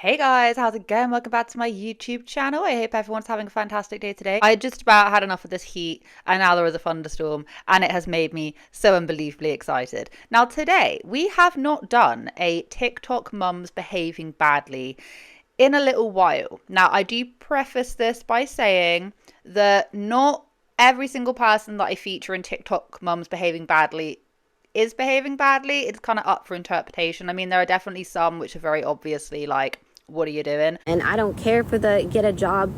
Hey guys, how's it going? Welcome back to my YouTube channel. I hope everyone's having a fantastic day today. I just about had enough of this heat and now there is a thunderstorm and it has made me so unbelievably excited. Now today, we have not done a TikTok mums behaving badly in a little while. Now I do preface this by saying that not every single person that I feature in TikTok mums behaving badly is behaving badly. It's kind of up for interpretation. I mean, there are definitely some which are very obviously like, what are you doing? And I don't care for the get a job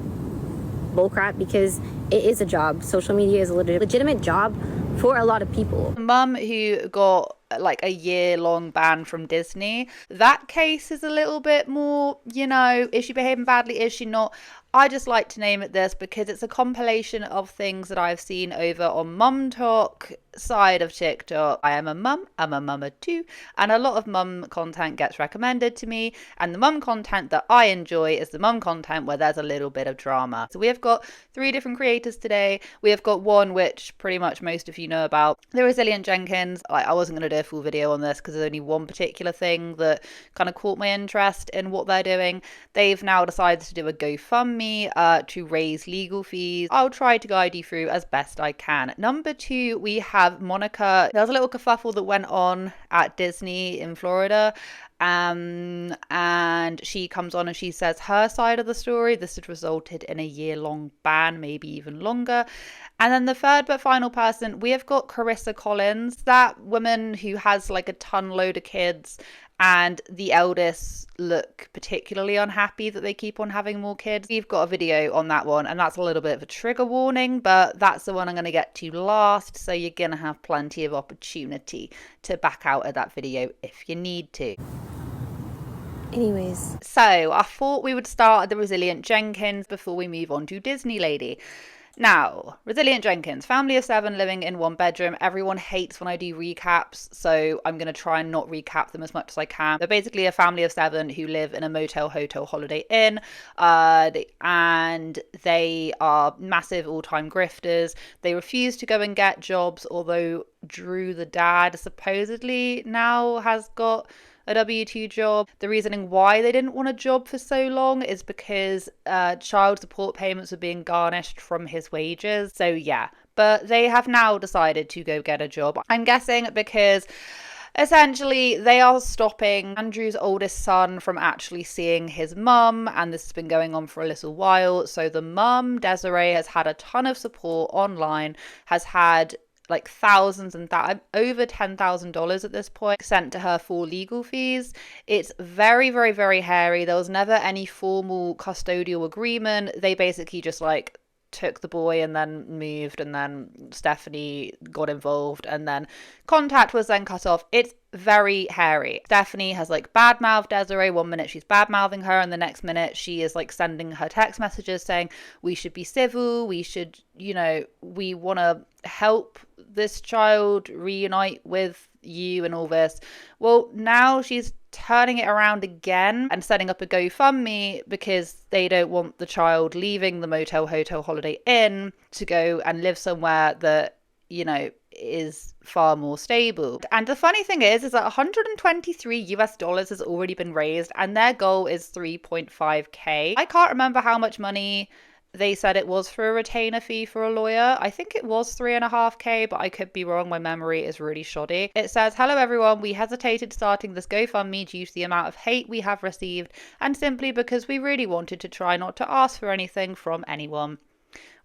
bullcrap because it is a job. Social media is a legitimate job for a lot of people. Mum who got like a year-long ban from Disney, that case is a little bit more, is she behaving badly? Is she not? I just like to name it this because it's a compilation of things that I've seen over on Mum Talk side of TikTok. I am a mum, I'm a mummer too, and a lot of mum content gets recommended to me, and the mum content that I enjoy is the mum content where there's a little bit of drama. So we have got 3 different creators today. We have got one which pretty much most of you know about, the resilient Jenkins. I wasn't going to do a full video on this because there's only one particular thing that kind of caught my interest in what they're doing. They've now decided to do a GoFundMe to raise legal fees. I'll try to guide you through as best I can. Number 2, we have Monica. There was a little kerfuffle that went on at Disney in Florida. And she comes on and she says her side of the story. This had resulted in a year-long ban, maybe even longer. And then the third but final person, we have got Carissa Collins, that woman who has like a ton load of kids, and the eldest look particularly unhappy that they keep on having more kids. We've got a video on that one, and that's a little bit of a trigger warning, but that's the one I'm going to get to last, so you're going to have plenty of opportunity to back out of that video if you need to. Anyways, So I thought we would start at the resilient Jenkins before we move on to Disney Lady. Now, resilient Jenkins, family of 7 living in 1 bedroom. Everyone hates when I do recaps, so I'm going to try and not recap them as much as I can. They're basically a family of 7 who live in a motel, hotel, holiday inn, and they are massive all-time grifters. They refuse to go and get jobs, although Drew, the dad, supposedly now has got a W-2 job. The reasoning why they didn't want a job for so long is because child support payments were being garnished from his wages. So yeah, but they have now decided to go get a job. I'm guessing because essentially they are stopping Andrew's oldest son from actually seeing his mum, and this has been going on for a little while. So the mum, Desiree, has had a ton of support online, has had like thousands and over $10,000 at this point sent to her for legal fees. It's very, very, very hairy. There was never any formal custodial agreement. They basically just like took the boy and then moved, and then Stephanie got involved, and then contact was then cut off. It's very hairy. Stephanie has like badmouthed Desiree. One minute she's badmouthing her, and the next minute she is like sending her text messages saying we should be civil, we should, we want to help this child reunite with you and all this. Well, now she's turning it around again and setting up a GoFundMe because they don't want the child leaving the motel, hotel, holiday inn to go and live somewhere that, is far more stable. And the funny thing is that $123 has already been raised, and their goal is 3.5k. I can't remember how much money they said it was for a retainer fee for a lawyer. I think it was 3.5k, but I could be wrong. My memory is really shoddy. It says, "Hello everyone, we hesitated starting this GoFundMe due to the amount of hate we have received, and simply because we really wanted to try not to ask for anything from anyone.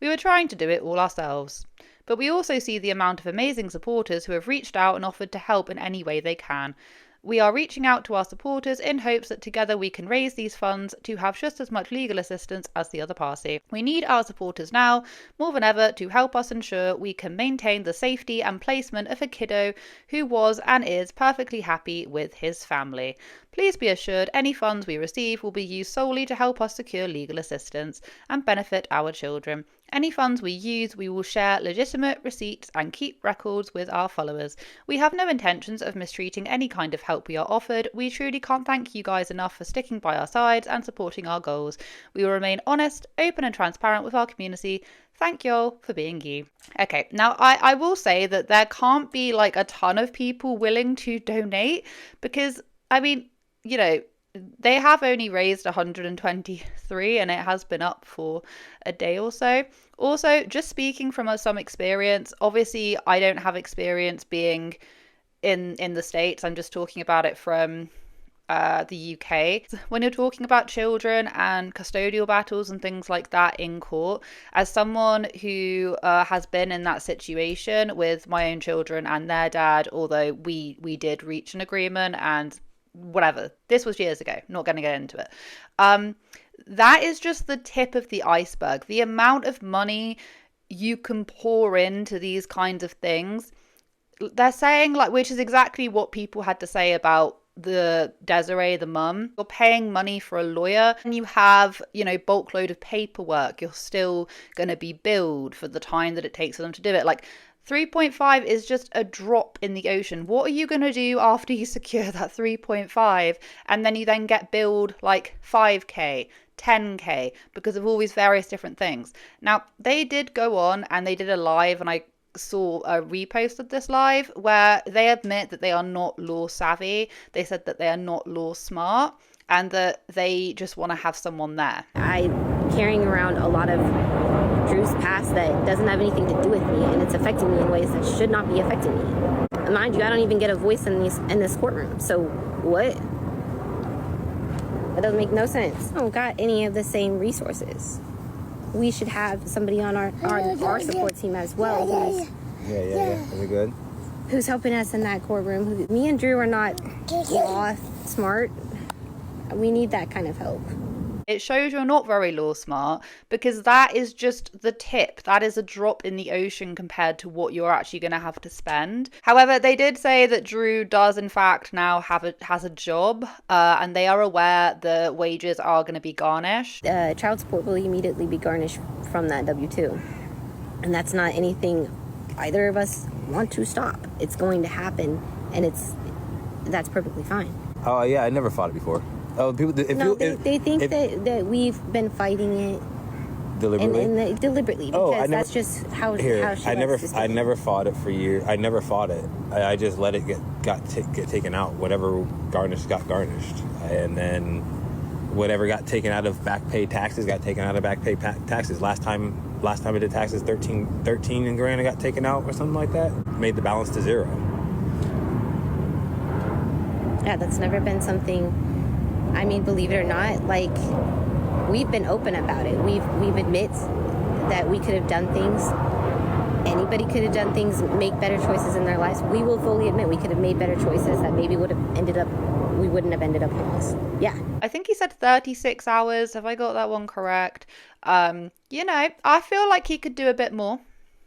We were trying to do it all ourselves. But we also see the amount of amazing supporters who have reached out and offered to help in any way they can. We are reaching out to our supporters in hopes that together we can raise these funds to have just as much legal assistance as the other party. We need our supporters now, more than ever, to help us ensure we can maintain the safety and placement of a kiddo who was and is perfectly happy with his family. Please be assured any funds we receive will be used solely to help us secure legal assistance and benefit our children. Any funds we use, we will share legitimate receipts and keep records with our followers. We have no intentions of mistreating any kind of help we are offered. We truly can't thank you guys enough for sticking by our sides and supporting our goals. We will remain honest, open and transparent with our community. Thank y'all for being you." Okay, now I will say that there can't be like a ton of people willing to donate because, I mean, They have only raised 123 and it has been up for a day or so. Also, just speaking from some experience, obviously I don't have experience being in the States. I'm just talking about it from the UK. When you're talking about children and custodial battles and things like that in court, as someone who has been in that situation with my own children and their dad, although we did reach an agreement and whatever, this was years ago, not going to get into it. That is just the tip of the iceberg. The amount of money you can pour into these kinds of things, they're saying, like, which is exactly what people had to say about the Desiree, the mum. You're paying money for a lawyer and you have, bulk load of paperwork. You're still going to be billed for the time that it takes for them to do it. Like, 3.5 is just a drop in the ocean. What are you going to do after you secure that 3.5 and then you then get billed like 5k, 10k because of all these various different things? Now, they did go on and they did a live, and I saw a repost of this live where they admit that they are not law savvy. They said that they are not law smart and that they just want to have someone there. I'm carrying around a lot of Drew's past that doesn't have anything to do with me, and it's affecting me in ways that should not be affecting me. Mind you, I don't even get a voice in this courtroom. So what? That doesn't make no sense. I don't got any of the same resources. We should have somebody on our support team as well who's Is it good? who's helping us in that courtroom. Me and Drew are not law smart. We need that kind of help. It shows you're not very law smart, because that is just the tip. That is a drop in the ocean compared to what you're actually going to have to spend. However, they did say that Drew does in fact now has a job, and they are aware the wages are going to be garnished. Child support will immediately be garnished from that W-2. And that's not anything either of us want to stop. It's going to happen, and that's perfectly fine. Oh, yeah, I never fought it before. Oh, people. They think that we've been fighting it deliberately. And deliberately, because that's just how she I never fought it for years. I never fought it. I just let it get taken out. Whatever garnished got garnished, and then whatever got taken out of back pay taxes got taken out of back pay taxes. Last time I did taxes, 13 grand got taken out or something like that. Made the balance to zero. Yeah, that's never been something. I mean, believe it or not, like, we've been open about it. We've admit that we could have done things. Anybody could have done things, make better choices in their lives. We will fully admit we could have made better choices that maybe we wouldn't have ended up homeless. Yeah. I think he said 36 hours. Have I got that one correct? I feel like he could do a bit more.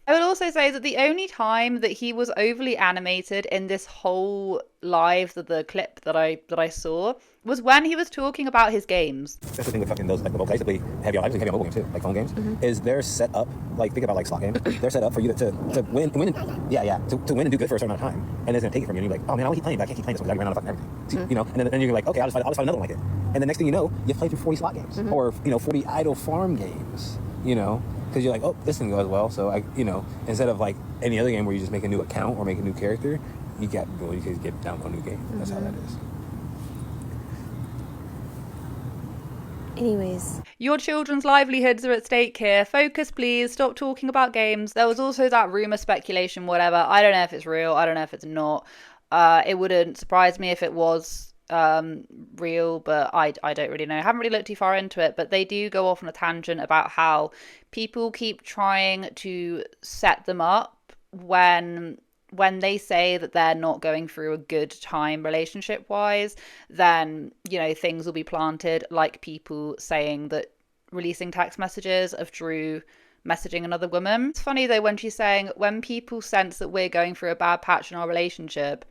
I would also say that the only time that he was overly animated in this whole live, the clip that I saw, was when he was talking about his games. That's the thing with fucking those, like, basically heavy on mobile games too, like phone games, is they're set up, like, think about like slot games, they're set up for you to win, to win and do good for a certain amount of time, and it's gonna take it from you, and you're like, oh man, I want to keep playing, but I can't keep playing this one because I ran out of fucking everything, and then you're like, okay, I'll just find another one like it, and the next thing you know, you've played through 40 slot games, or 40 idle farm games, because you're like, oh, this thing goes well, so instead of like any other game where you just make a new account or make a new character, you can get down a new game. That's how that is. Anyways. Your children's livelihoods are at stake here. Focus, please. Stop talking about games. There was also that rumor, speculation, whatever. I don't know if it's real. I don't know if it's not. It wouldn't surprise me if it was real, but I don't really know. I haven't really looked too far into it, but they do go off on a tangent about how people keep trying to set them up when they say that they're not going through a good time relationship wise, then things will be planted, like people saying that releasing text messages of Drew messaging another woman. It's funny though when she's saying when people sense that we're going through a bad patch in our relationship,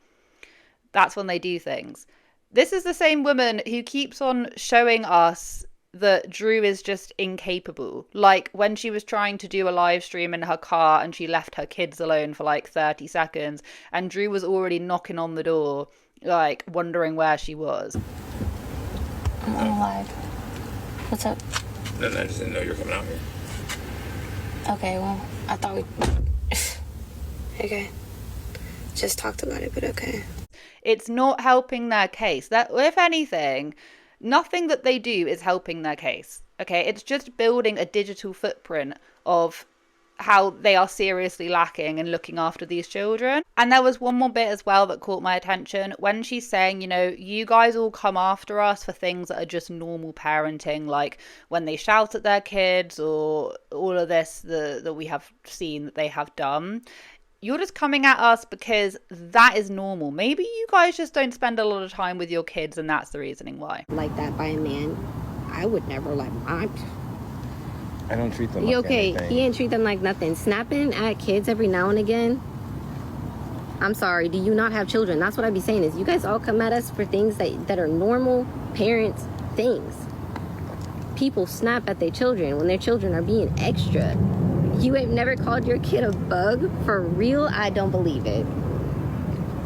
that's when they do things. This is the same woman who keeps on showing us that Drew is just incapable. Like when she was trying to do a live stream in her car and she left her kids alone for like 30 seconds and Drew was already knocking on the door, like wondering where she was. I'm on live. What's up? No, I just didn't know you were coming out here. Okay, well, I thought we... Okay. Just talked about it, but okay. It's not helping their case. That, if anything, Nothing that they do is helping their case. Okay, it's just building a digital footprint of how they are seriously lacking in looking after these children. And there was one more bit as well that caught my attention when she's saying, you know, you guys all come after us for things that are just normal parenting, like when they shout at their kids or all of this that we have seen that they have done. You're just coming at us because that is normal. Maybe you guys just don't spend a lot of time with your kids and that's the reasoning why. Like that by a man, I would never like. I don't treat them You like okay? anything. He ain't treat them like nothing. Snapping at kids every now and again. I'm sorry. Do you not have children? That's what I be saying is you guys all come at us for things that are normal parent things. People snap at their children when their children are being extra. You have never called your kid a bug for real? I don't believe it.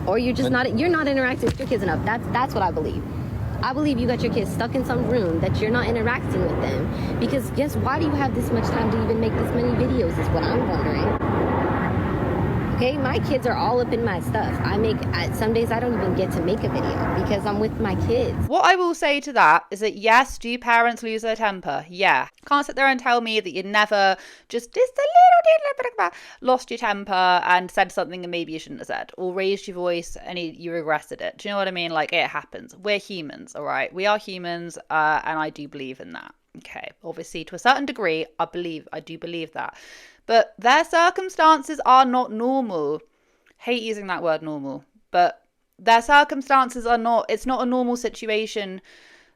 Or you're just you're not interacting with your kids enough. That's what I believe. I believe you got your kids stuck in some room that you're not interacting with them. Because guess why do you have this much time to even make this many videos is what I'm wondering. Okay, my kids are all up in my stuff. Some days I don't even get to make a video because I'm with my kids. What I will say to that is that yes, do parents lose their temper? Yeah. Can't sit there and tell me that you never just a little bit lost your temper and said something that maybe you shouldn't have said, or raised your voice and you regretted it. Do you know what I mean? Like, it happens. We're humans, all right? We are humans, and I do believe in that. Okay, obviously to a certain degree, I do believe that. But their circumstances are not normal. Hate using that word normal. But their circumstances are not, it's not a normal situation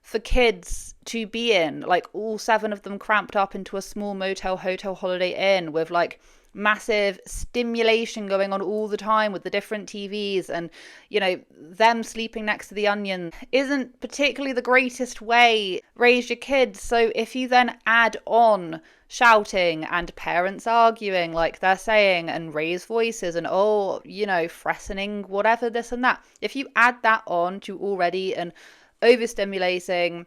for kids to be in. Like all 7 of them cramped up into a small motel, hotel, Holiday Inn with like massive stimulation going on all the time with the different TVs, and you know, them sleeping next to the onion isn't particularly the greatest way to raise your kids. So if you then add on shouting and parents arguing like they're saying and raise voices and threatening whatever this and that, if you add that on to already an overstimulating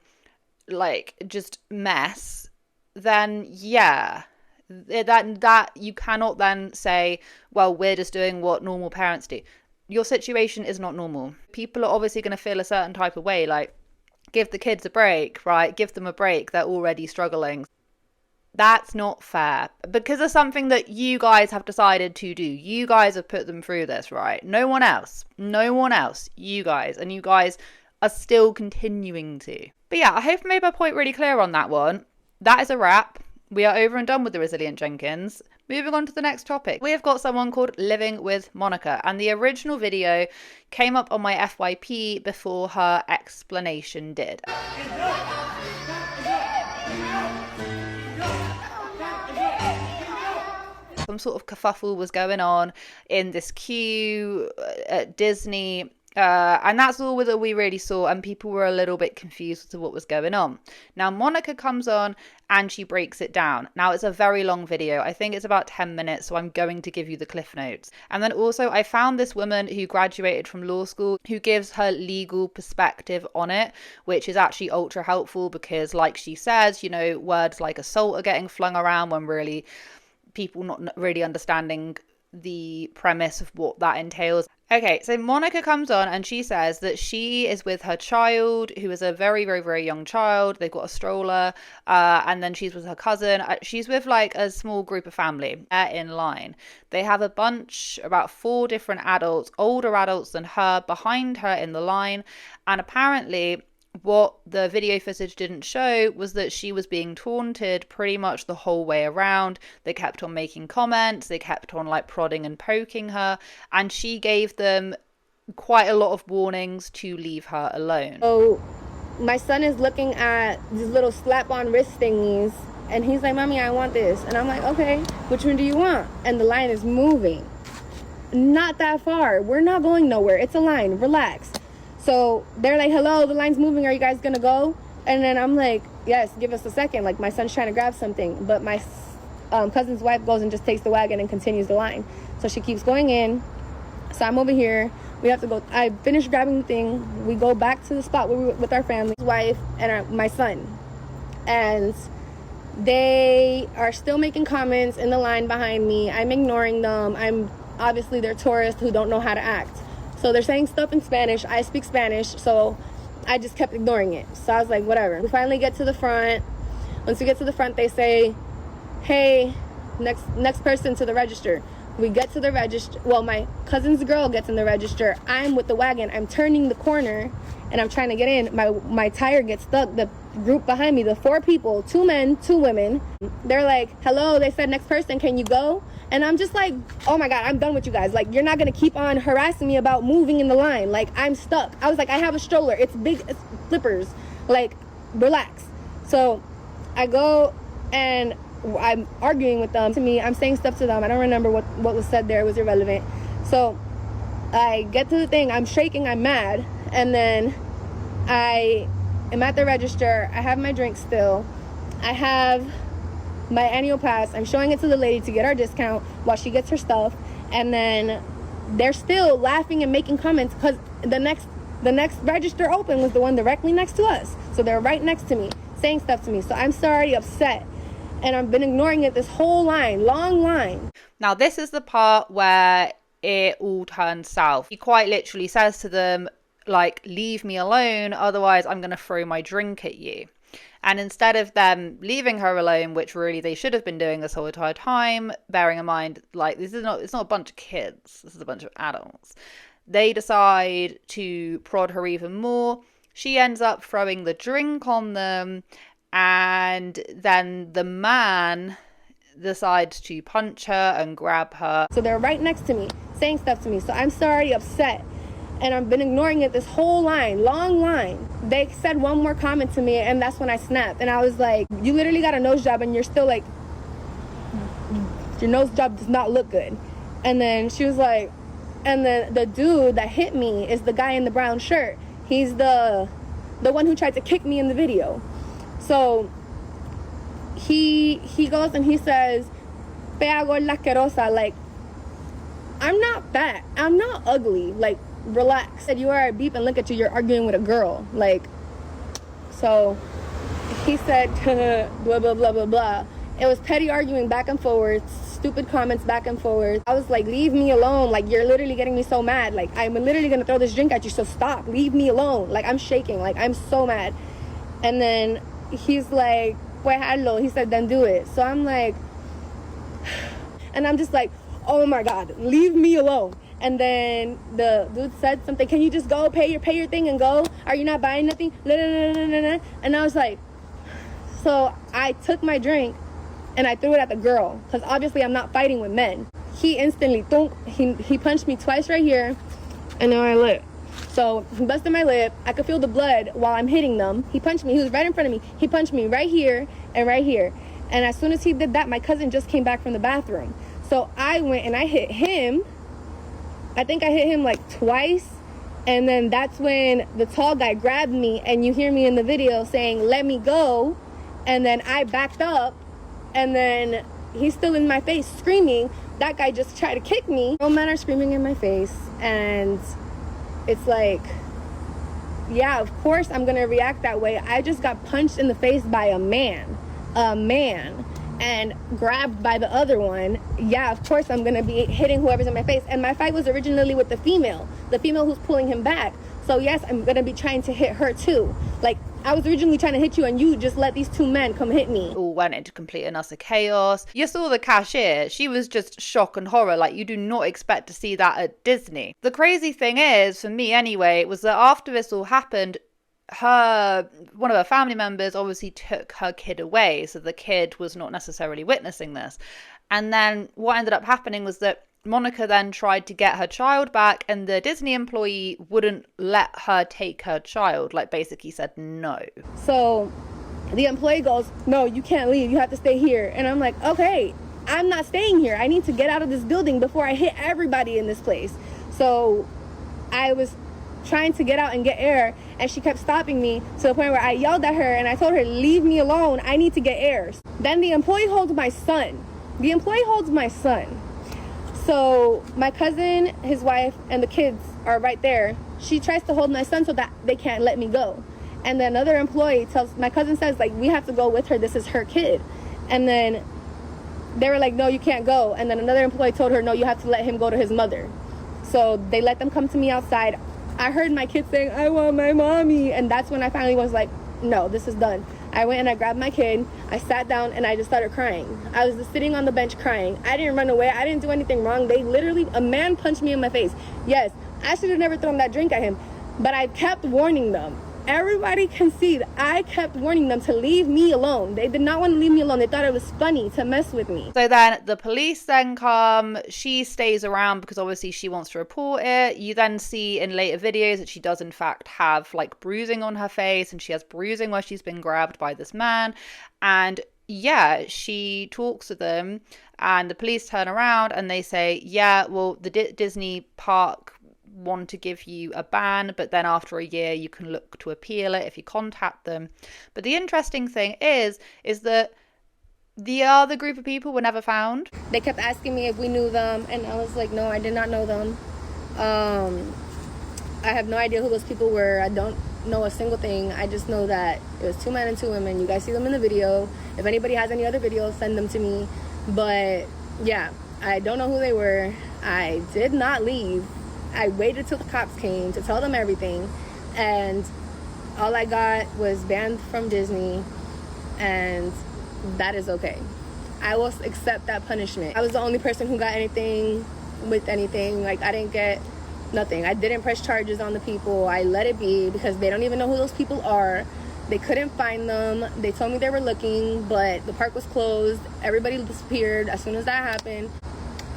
like just mess, then yeah, that you cannot then say, well, we're just doing what normal parents do. Your situation is not normal. People are obviously going to feel a certain type of way, like give the kids a break, right? Give them a break. They're already struggling. That's not fair because of something that you guys have decided to do. You guys have put them through this, right? No one else, you guys, and you guys are still continuing to. But yeah, I hope I made my point really clear on that one. That is a wrap. We are over and done with the Resilient Jenkins. Moving on to the next topic. We have got someone called Living with Monica, and the original video came up on my FYP before her explanation did. Some sort of kerfuffle was going on in this queue at Disney. And that's all that we really saw, and people were a little bit confused as to what was going on. Now, Monica comes on and she breaks it down. Now, it's a very long video. I think it's about 10 minutes, so I'm going to give you the cliff notes. And then also, I found this woman who graduated from law school who gives her legal perspective on it, which is actually ultra helpful because, like she says, you know, words like assault are getting flung around when really people not really understanding the premise of what that entails. Okay, so Monica comes on and she says that she is with her child, who is a very, very, very young child. They've got a stroller, and then she's with her cousin. She's with like a small group of family in line. They have a bunch, about 4 different adults, older adults than her, behind her in the line. And apparently what the video footage didn't show was that she was being taunted pretty much the whole way around. They kept on making comments, they kept on like prodding and poking her, and she gave them quite a lot of warnings to leave her alone. So my son is looking at these little slap-on wrist thingies, and he's like, "Mommy, I want this." And I'm like, "Okay, which one do you want?" And the line is moving. Not that far. We're not going nowhere. It's a line. Relax. So they're like, "Hello, the line's moving. Are you guys gonna go?" And then I'm like, "Yes, give us a second." Like, my son's trying to grab something, but my cousin's wife goes and just takes the wagon and continues the line. So she keeps going in. So I'm over here. We have to go. I finished grabbing the thing. We go back to the spot where we were with our family, wife, and my son. And they are still making comments in the line behind me. I'm ignoring them. Obviously, they're tourists who don't know how to act. So they're saying stuff in Spanish. I speak Spanish, so I just kept ignoring it. So I was like, whatever. We finally get to the front. Once we get to the front, they say, hey, next person to the register. We get to the register. Well, my cousin's girl gets in the register. I'm with the wagon. I'm turning the corner and I'm trying to get in. My tire gets stuck. The group behind me, the 4 people, 2 men, 2 women, they're like, hello, they said next person, can you go? And I'm just like, oh my God, I'm done with you guys. Like, you're not gonna keep on harassing me about moving in the line. Like, I'm stuck. I was like, I have a stroller. It's big, it's flippers. Like, relax. So I go and I'm arguing with them. To me, I'm saying stuff to them. I don't remember what was said there. It was irrelevant. So I get to the thing. I'm shaking. I'm mad. And then I am at the register. I have my drink still. I have my annual pass. I'm showing it to the lady to get our discount while she gets her stuff. And then they're still laughing and making comments because the next register open was the one directly next to us. So they're right next to me saying stuff to me. So I'm sorry, upset. And I've been ignoring it this whole line, long line. Now, this is the part where it all turns south. He quite literally says to them, like, leave me alone, otherwise I'm going to throw my drink at you. And instead of them leaving her alone, which really they should have been doing this whole entire time, bearing in mind, like, it's not a bunch of kids, this is a bunch of adults. They decide to prod her even more. She ends up throwing the drink on them. And then the man decides to punch her and grab her. So they're right next to me, saying stuff to me. So I'm sorry, upset. And I've been ignoring it this whole line, long line. They said one more comment to me, and that's when I snapped. And I was like, you literally got a nose job, and you're still like, your nose job does not look good. And then she was like, and then the dude that hit me is the guy in the brown shirt. He's the one who tried to kick me in the video. So he goes and he says, Fea gorda asquerosa, like, I'm not fat, I'm not ugly, like, relax. Said, you are a beep and look at you, you're arguing with a girl, like. So he said, blah, blah, blah, blah, blah. It was petty arguing back and forward, stupid comments back and forward. I was like, leave me alone, like, you're literally getting me so mad, like, I'm literally gonna throw this drink at you, so stop, leave me alone. Like, I'm shaking, like, I'm so mad. And then he's like, pues hazlo. He said, then do it. So I'm like, and I'm just like, oh my God, leave me alone. And then the dude said something, can you just go pay your thing and go? Are you not buying nothing? And I was like, so I took my drink and I threw it at the girl because obviously I'm not fighting with men. He instantly, he punched me twice right here and then my lip. So he busted my lip. I could feel the blood while I'm hitting them. He punched me. He was right in front of me. He punched me right here and right here. And as soon as he did that, my cousin just came back from the bathroom. So I went and I hit him. I think I hit him like twice. And then that's when the tall guy grabbed me. And you hear me in the video saying, let me go. And then I backed up. And then he's still in my face screaming. That guy just tried to kick me. All men are screaming in my face. And it's like, yeah, of course I'm gonna react that way. I just got punched in the face by a man, and grabbed by the other one. Yeah, of course I'm gonna be hitting whoever's in my face. And my fight was originally with the female who's pulling him back. So yes, I'm gonna be trying to hit her too. Like, I was originally trying to hit you and you just let these 2 men come hit me. All went into complete and utter chaos. You saw the cashier. She was just shock and horror. Like, you do not expect to see that at Disney. The crazy thing is, for me anyway, was that after this all happened, one of her family members obviously took her kid away. So the kid was not necessarily witnessing this. And then what ended up happening was that Monica then tried to get her child back, and the Disney employee wouldn't let her take her child, like basically said no. So the employee goes, no, you can't leave, you have to stay here. And I'm like, okay, I'm not staying here. I need to get out of this building before I hit everybody in this place. So I was trying to get out and get air, and she kept stopping me to the point where I yelled at her and I told her, leave me alone, I need to get air. Then the employee holds my son. So my cousin, his wife, and the kids are right there. She tries to hold my son so that they can't let me go. And then another employee my cousin says, like, we have to go with her, this is her kid. And then they were like, no, you can't go. And then another employee told her, no, you have to let him go to his mother. So they let them come to me outside. I heard my kid saying, I want my mommy. And that's when I finally was like, no, this is done. I went and I grabbed my kid. I sat down and I just started crying. I was just sitting on the bench crying. I didn't run away. I didn't do anything wrong. A man punched me in my face. Yes, I should have never thrown that drink at him. But I kept warning them. Everybody can see that I kept warning them to leave me alone. They did not want to leave me alone. They thought it was funny to mess with me. So then the police then come. She stays around because obviously she wants to report it. You then see in later videos that she does in fact have like bruising on her face, and she has bruising where she's been grabbed by this man. And yeah, she talks to them, and the police turn around and they say, yeah, well, the Disney park want to give you a ban, but then after a year you can look to appeal it if you contact them. But the interesting thing is that the other group of people were never found. They kept asking me if we knew them, and I was like, no, I did not know them. I have no idea who those people were. I don't know a single thing. I just know that it was 2 men and 2 women. You guys see them in the video. If anybody has any other videos, send them to me. But yeah, I don't know who they were. I did not leave. I waited till the cops came to tell them everything, and all I got was banned from Disney, and that is okay. I will accept that punishment. I was the only person who got anything with anything. Like, I didn't get nothing. I didn't press charges on the people. I let it be because they don't even know who those people are. They couldn't find them. They told me they were looking, but the park was closed. Everybody disappeared as soon as that happened.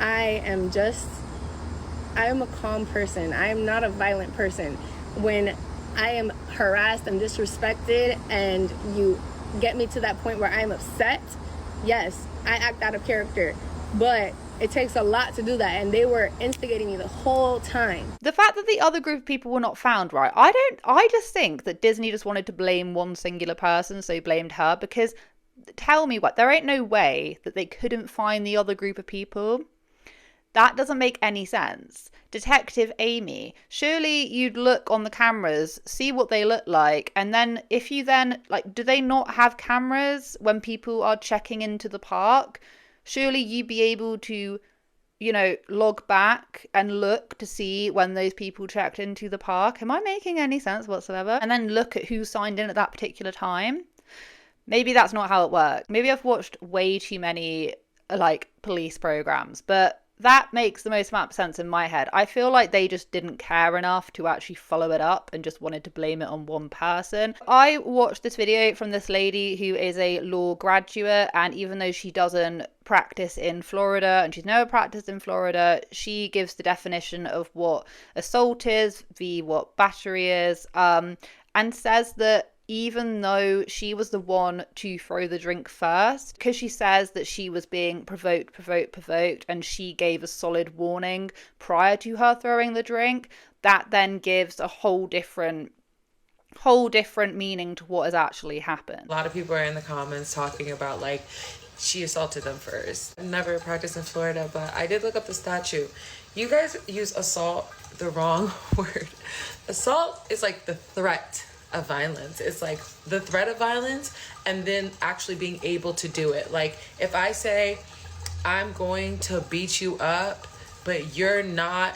I am a calm person. I am not a violent person. When I am harassed and disrespected and you get me to that point where I'm upset, yes, I act out of character. But it takes a lot to do that, and they were instigating me the whole time. The fact that the other group of people were not found, right? I just think that Disney just wanted to blame one singular person, so blamed her, because tell me what, there ain't no way that they couldn't find the other group of people. That doesn't make any sense. Detective Amy, surely you'd look on the cameras, see what they look like, and then if you then, like, do they not have cameras when people are checking into the park? Surely you'd be able to, you know, log back and look to see when those people checked into the park. Am I making any sense whatsoever? And then look at who signed in at that particular time. Maybe that's not how it works. Maybe I've watched way too many, like, police programs, but that makes the most amount of sense in my head. I feel like they just didn't care enough to actually follow it up and just wanted to blame it on one person. I watched this video from this lady who is a law graduate, and even though she doesn't practice in Florida and she's never practiced in Florida, she gives the definition of what assault is, what battery is, and says that even though she was the one to throw the drink first, because she says that she was being provoked, and she gave a solid warning prior to her throwing the drink, that then gives a whole different meaning to what has actually happened. A lot of people are in the comments talking about, like, she assaulted them first. I've never practiced in Florida, but I did look up the statute. You guys use assault the wrong word. Assault is like the threat of violence. It's like the threat of violence and then actually being able to do it. Like, if I say I'm going to beat you up, but you're not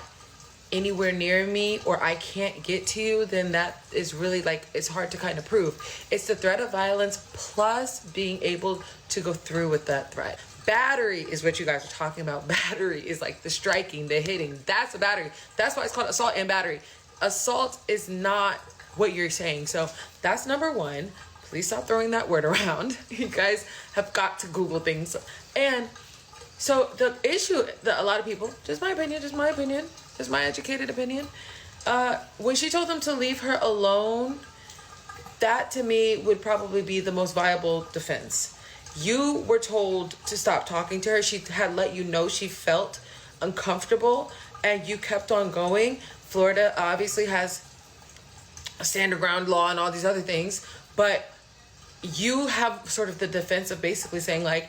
anywhere near me, or I can't get to you, then that is really, like, it's hard to kind of prove. It's the threat of violence plus being able to go through with that threat. Battery is what you guys are talking about. Battery is like the striking, the hitting. That's a battery. That's why it's called assault and battery. Assault is not what you're saying. So that's number one. Please stop throwing that word around. You guys have got to Google things. And so the issue that a lot of people, just my educated opinion, when she told them to leave her alone, that to me would probably be the most viable defense. You were told to stop talking to her. She had let you know she felt uncomfortable, and you kept on going. Florida obviously has a stand ground law and all these other things, but you have sort of the defense of basically saying, like,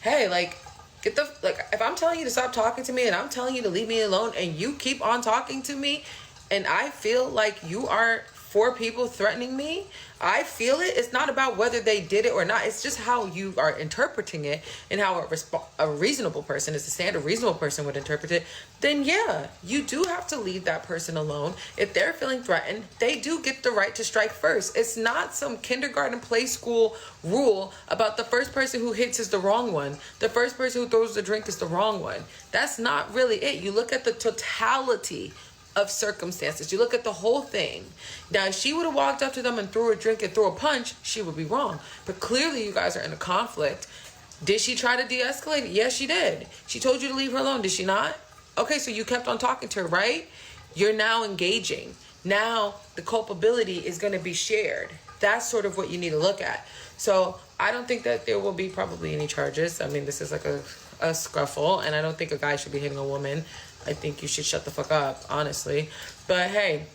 hey, like, if I'm telling you to stop talking to me and I'm telling you to leave me alone and you keep on talking to me and I feel like you are 4 people threatening me, I feel it. It's not about whether they did it or not. It's just how you are interpreting it and how a reasonable person, is the standard reasonable person would interpret it. Then yeah, you do have to leave that person alone. If they're feeling threatened, they do get the right to strike first. It's not some kindergarten play school rule about the first person who hits is the wrong one. The first person who throws the drink is the wrong one. That's not really it. You look at the totality of circumstances. You look at the whole thing. Now, if she would have walked up to them and threw a drink and threw a punch, she would be wrong. But clearly you guys are in a conflict. Did she try to de-escalate it? Yes, she did. She told you to leave her alone, did she not? Okay, so you kept on talking to her, right? You're now engaging. Now the culpability is going to be shared. That's sort of what you need to look at. So I don't think that there will be probably any charges. I mean, this is like a scuffle, and I don't think a guy should be hitting a woman. I think you should shut the fuck up, honestly. But hey,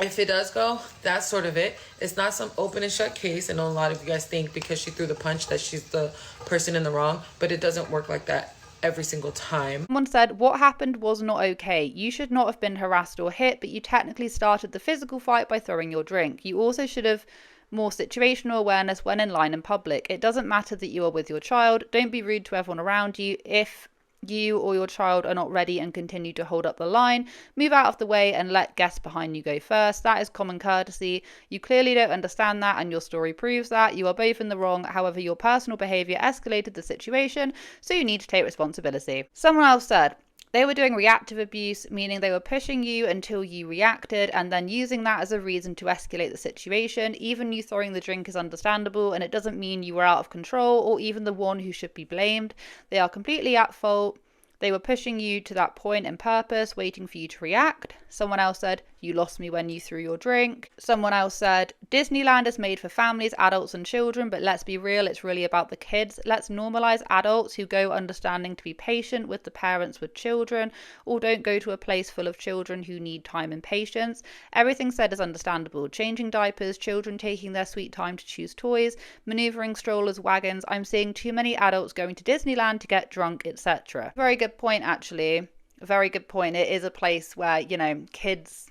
if it does go, that's sort of it. It's not some open and shut case. I know a lot of you guys think because she threw the punch that she's the person in the wrong, but it doesn't work like that every single time. Someone said, what happened was not okay. You should not have been harassed or hit, but you technically started the physical fight by throwing your drink. You also should have more situational awareness when in line in public. It doesn't matter that you are with your child. Don't be rude to everyone around you. If you or your child are not ready and continue to hold up the line, move out of the way and let guests behind you go first. That is common courtesy. You clearly don't understand that, and your story proves that. You are both in the wrong. However, your personal behavior escalated the situation, so you need to take responsibility. Someone else said, they were doing reactive abuse, meaning they were pushing you until you reacted and then using that as a reason to escalate the situation. Even you throwing the drink is understandable, and it doesn't mean you were out of control or even the one who should be blamed. They are completely at fault. They were pushing you to that point on purpose, waiting for you to react. Someone else said, you lost me when you threw your drink. Someone else said, Disneyland is made for families, adults and children, but let's be real, it's really about the kids. Let's normalize adults who go understanding to be patient with the parents with children, or don't go to a place full of children who need time and patience. Everything said is understandable. Changing diapers, children taking their sweet time to choose toys, maneuvering strollers, wagons. I'm seeing too many adults going to Disneyland to get drunk, etc. Very good point, actually. A very good point. It is a place where, you know, kids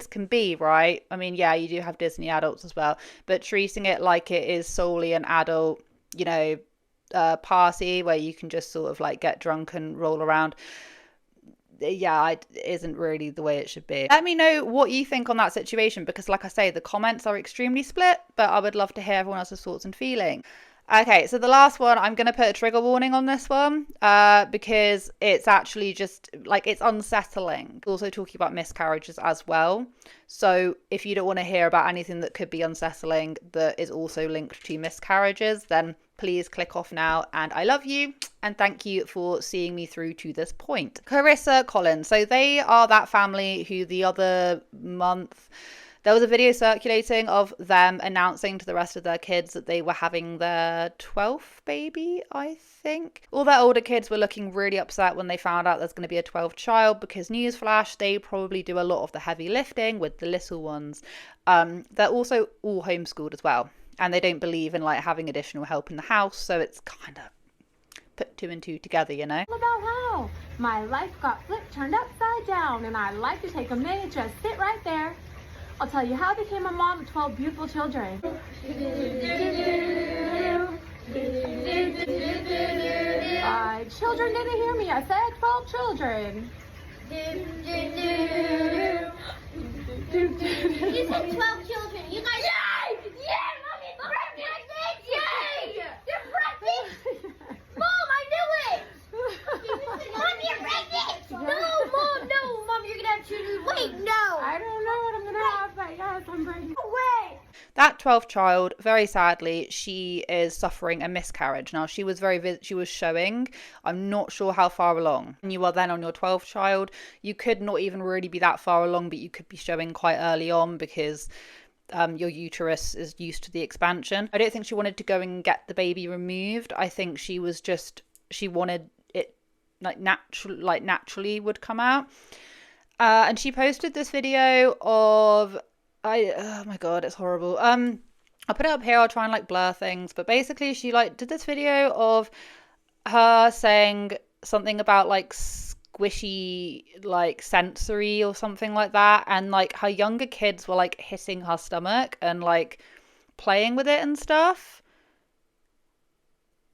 can be, right? I mean, yeah, you do have Disney adults as well, but treating it like it is solely an adult, you know, party where you can just sort of like get drunk and roll around, yeah, it isn't really the way it should be. Let me know what you think on that situation, because like I say, the comments are extremely split, but I would love to hear everyone else's thoughts and feelings. Okay, so the last one, I'm going to put a trigger warning on this one because it's actually just, like, it's unsettling. Also talking about miscarriages as well. So if you don't want to hear about anything that could be unsettling that is also linked to miscarriages, then please click off now. And I love you and thank you for seeing me through to this point. Carissa Collins. So they are that family who the other month, there was a video circulating of them announcing to the rest of their kids that they were having their 12th baby, I think. All their older kids were looking really upset when they found out there's going to be a 12th child, because newsflash, they probably do a lot of the heavy lifting with the little ones. They're also all homeschooled as well, and they don't believe in like having additional help in the house, so it's kind of put 2 and 2 together, you know. About how my life got flipped, turned upside down, and I'd like to take a minute, just sit right there. I'll tell you how I became a mom of 12 beautiful children. Children didn't hear me. I said 12 children. You said 12 children. You guys. Yay! Yay! Mommy, pregnant! Yay! You're pregnant! Mom, I knew it! Mom, you're pregnant! No, Mom, no! Mom, you're gonna have to. Wait, no! I don't know what I'm gonna have, but yes, I'm pregnant. Wait! That 12th child, very sadly, she is suffering a miscarriage. Now, she was she was showing, I'm not sure how far along. And you are then on your 12th child. You could not even really be that far along, but you could be showing quite early on because your uterus is used to the expansion. I don't think she wanted to go and get the baby removed. I think she was just, she wanted it like naturally would come out. And she posted this video of, oh my god, it's horrible. I'll put it up here. I'll try and like blur things, but basically she like did this video of her saying something about like squishy, like sensory or something like that, and like her younger kids were like hitting her stomach and like playing with it and stuff.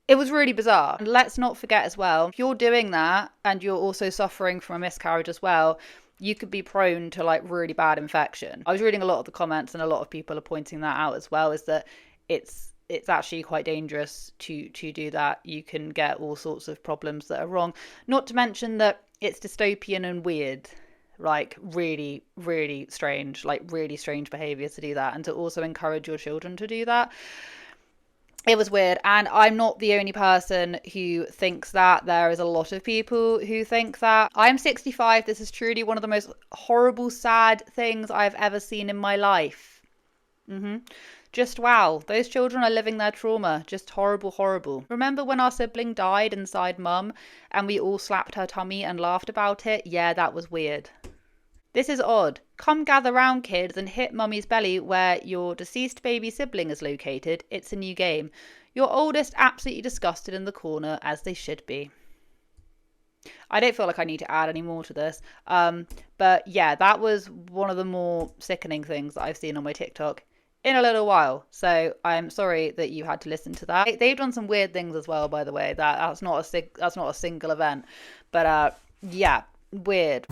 It was really bizarre. And let's not forget as well, if you're doing that and you're also suffering from a miscarriage as well, you could be prone to like really bad infection. I was reading a lot of the comments and a lot of people are pointing that out as well, is that it's actually quite dangerous to do that. You can get all sorts of problems that are wrong. Not to mention that it's dystopian and weird, like really, really strange, like really strange behavior to do that, and to also encourage your children to do that. It was weird, and I'm not the only person who thinks that. There is a lot of people who think that. I'm 65. This is truly one of the most horrible, sad things I've ever seen in my life. Just wow, those children are living their trauma. Just horrible, horrible. Remember when our sibling died inside mum and we all slapped her tummy and laughed about it? Yeah, that was weird. This is odd. Come gather round, kids, and hit mummy's belly where your deceased baby sibling is located. It's a new game. Your oldest absolutely disgusted in the corner, as they should be. I don't feel like I need to add any more to this. But yeah, that was one of the more sickening things that I've seen on my TikTok in a little while. So I'm sorry that you had to listen to that. They've done some weird things as well, by the way. That's not a single event. But yeah, weird.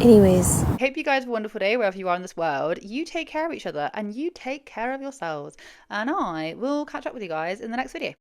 Anyways, I hope you guys have a wonderful day wherever you are in this world. You take care of each other and you take care of yourselves. And I will catch up with you guys in the next video.